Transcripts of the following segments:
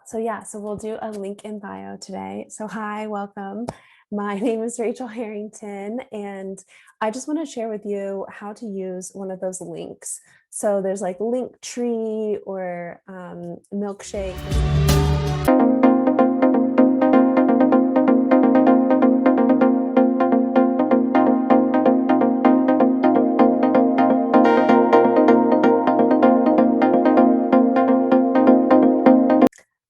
So we'll do a link in bio today. So hi, welcome. My name is Rachel Harrington, and I just want to share with you how to use one of those links. So there's like Linktree or Milkshake.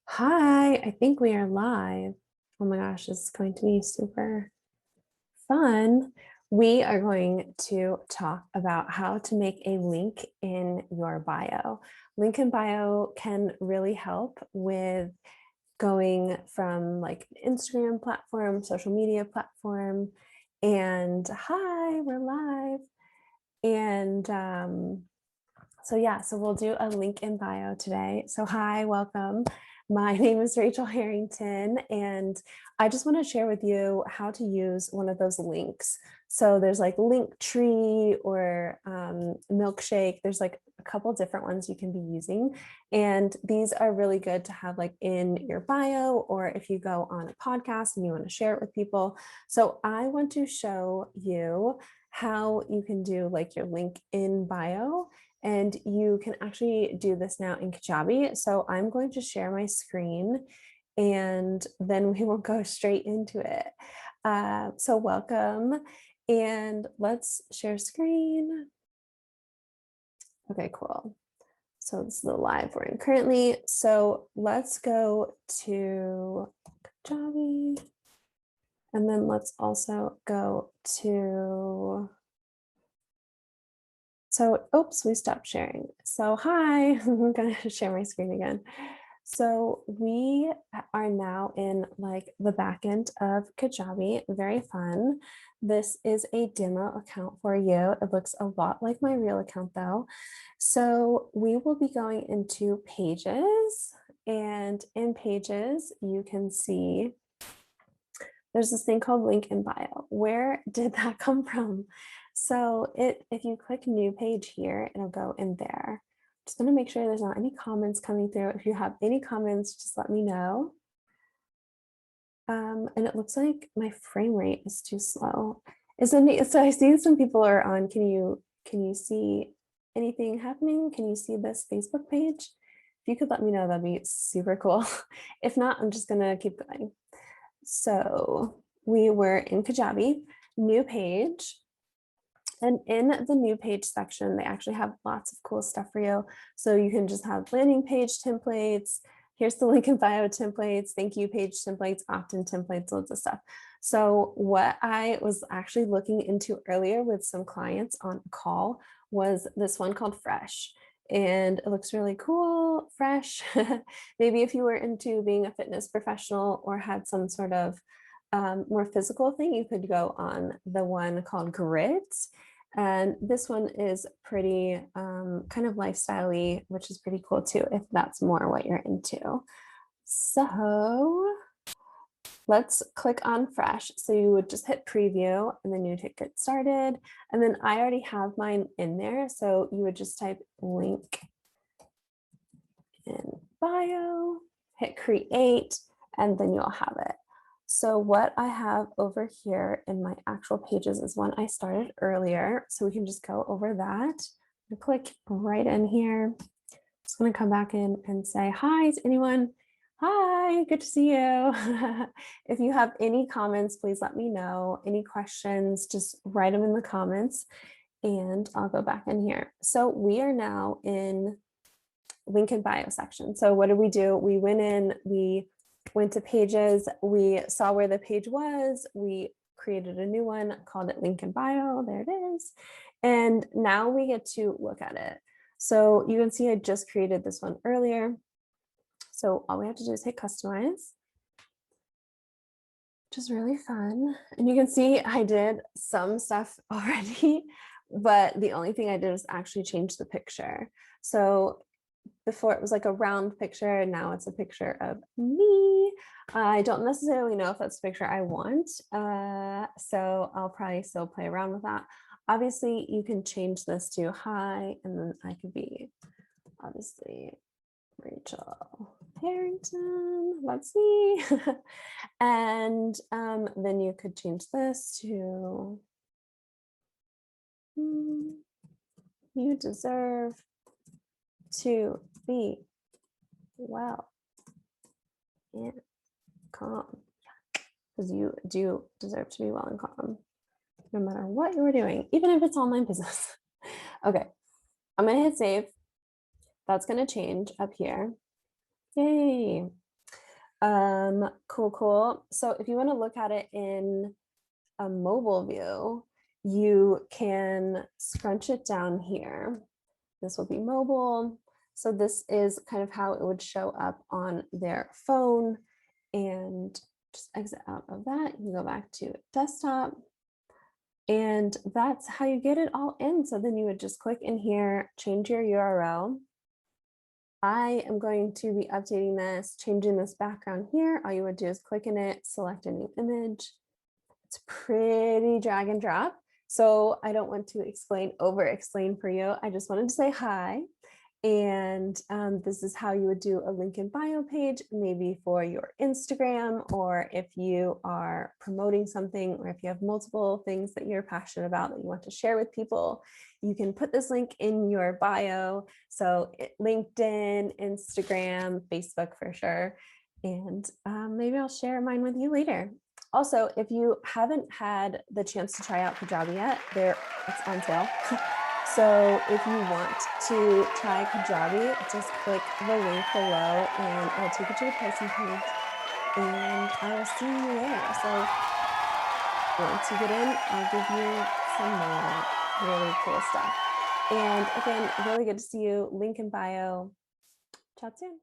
Hi, I think we are live. Oh my gosh, this is going to be super fun. We are going to talk about how to make a link in your bio. Link in bio can really help with going from like Instagram platform, social media platform, and hi, we're live. And so we'll do a link in bio today. So hi, welcome. My name is Rachel Harrington, and I just want to share with you how to use one of those links. So there's like Linktree or Milkshake. There's like a couple different ones you can be using. And these are really good to have like in your bio, or if you go on a podcast and you want to share it with people. So I want to show you how you can do like your link in bio. And you can actually do this now in Kajabi. So I'm going to share my screen and then we will go straight into it. So welcome and let's share screen. Okay, cool. So this is the live we're in currently. So let's go to Kajabi and then let's also go to oops, we stopped sharing. So hi, I'm gonna share my screen again. So we are now in like the back end of Kajabi, very fun. This is a demo account for you. It looks a lot like my real account though. So we will be going into pages, and in pages, you can see there's this thing called link in bio. Where did that come from? So if you click new page here, it'll go in there. Just gonna make sure there's not any comments coming through. If you have any comments, just let me know. And it looks like my frame rate is too slow. So I see some people are on. Can you see anything happening? Can you see this Facebook page? If you could let me know, that'd be super cool. If not, I'm just gonna keep going. So we were in Kajabi, new page. And in the new page section, they actually have lots of cool stuff for you. So you can just have landing page templates. Here's the link in bio templates, thank you page templates, opt-in templates, loads of stuff. So what I was actually looking into earlier with some clients on a call was this one called Fresh. And it looks really cool, fresh. Maybe if you were into being a fitness professional or had some sort of more physical thing, you could go on the one called Grit. And this one is pretty kind of lifestyle-y, which is pretty cool too, if that's more what you're into. So let's click on Fresh. So you would just hit preview and then you'd hit get started. And then I already have mine in there. So you would just type link in bio, hit create, and then you'll have it. So what I have over here in my actual pages is one I started earlier. So we can just go over that. Click right in here. Just going to come back in and say, hi, is anyone? Hi, good to see you. If you have any comments, please let me know. Any questions, just write them in the comments and I'll go back in here. So we are now in link in bio section. So what did we do? We went in, we went to pages, we saw where the page was, we created a new one, called it link in bio, there it is. And now we get to look at it. So you can see I just created this one earlier. So all we have to do is hit customize, which is really fun. And you can see I did some stuff already, but the only thing I did was actually change the picture. So before it was like a round picture, and now it's a picture of me. I don't necessarily know if that's the picture I want, so I'll probably still play around with that. Obviously, you can change this to hi, and then I could be obviously Rachel Harrington, let's see. And then you could change this to you deserve to be well and calm, because you do deserve to be well and calm no matter what you're doing, even if it's online business. Okay, I'm gonna hit save. That's gonna change up here. Yay. Cool. So if you want to look at it in a mobile view, you can scrunch it down here. This will be mobile. So this is kind of how it would show up on their phone, and just exit out of that. You can go back to desktop, and that's how you get it all in. So then you would just click in here, change your URL. I am going to be updating this, changing this background here. All you would do is click in it, select a new image. It's pretty drag and drop. So I don't want to over explain for you. I just wanted to say hi. And this is how you would do a link in bio page, maybe for your Instagram, or if you are promoting something, or if you have multiple things that you're passionate about that you want to share with people, you can put this link in your bio. So LinkedIn, Instagram, Facebook for sure. And maybe I'll share mine with you later. Also, if you haven't had the chance to try out Kajabi yet, it's on sale. So if you want to try Kajabi, just click the link below and it'll take you to the pricing page, and I will see you there. So once you get in, I'll give you some more really cool stuff. And again, really good to see you. Link in bio. Chat soon.